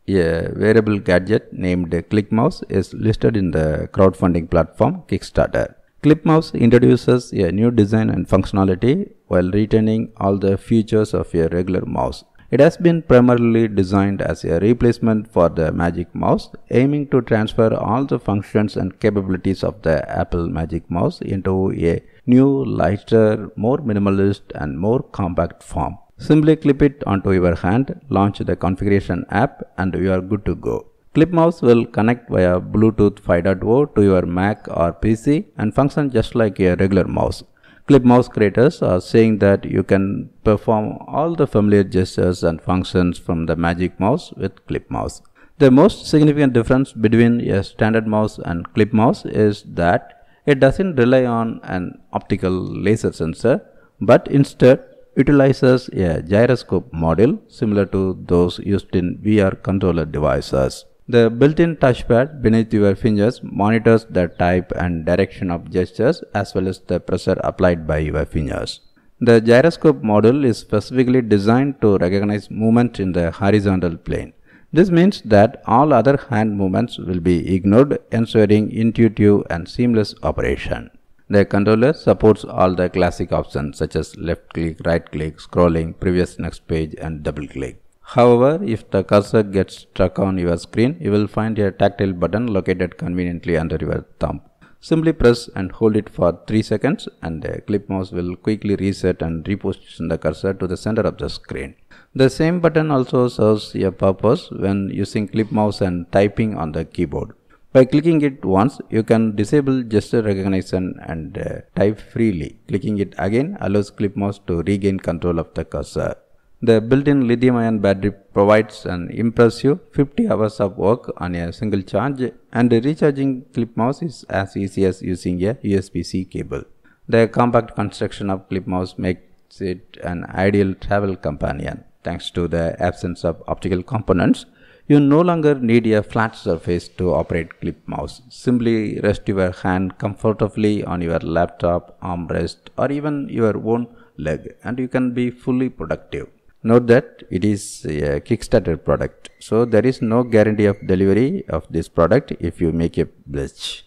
A wearable gadget named ClickMouse is listed in the crowdfunding platform Kickstarter. ClickMouse introduces a new design and functionality while retaining all the features of a regular mouse. It has been primarily designed as a replacement for the Magic Mouse, aiming to transfer all the functions and capabilities of the Apple Magic Mouse into a new, lighter, more minimalist and more compact form. Simply clip it onto your hand, launch the configuration app, and you are good to go. ClipMouse will connect via Bluetooth 5.0 to your Mac or PC and function just like a regular mouse. ClipMouse creators are saying that you can perform all the familiar gestures and functions from the Magic Mouse with ClipMouse. The most significant difference between a standard mouse and ClipMouse is that it doesn't rely on an optical laser sensor, but instead utilizes a gyroscope module similar to those used in VR controller devices. The built-in touchpad beneath your fingers monitors the type and direction of gestures as well as the pressure applied by your fingers. The gyroscope module is specifically designed to recognize movement in the horizontal plane. This means that all other hand movements will be ignored, ensuring intuitive and seamless operation. The controller supports all the classic options such as left click, right click, scrolling, previous next page and double click. However, if the cursor gets stuck on your screen, you will find a tactile button located conveniently under your thumb. Simply press and hold it for 3 seconds and the ClipMouse will quickly reset and reposition the cursor to the center of the screen. The same button also serves a purpose when using ClipMouse and typing on the keyboard. By clicking it once, you can disable gesture recognition and type freely. Clicking it again allows ClipMouse to regain control of the cursor. The built-in lithium-ion battery provides an impressive 50 hours of work on a single charge, and recharging ClipMouse is as easy as using a USB-C cable. The compact construction of ClipMouse makes it an ideal travel companion. Thanks to the absence of optical components, you no longer need a flat surface to operate ClipMouse. Simply rest your hand comfortably on your laptop, armrest, or even your own leg, and you can be fully productive. Note that it is a Kickstarter product, so there is no guarantee of delivery of this product if you make a pledge.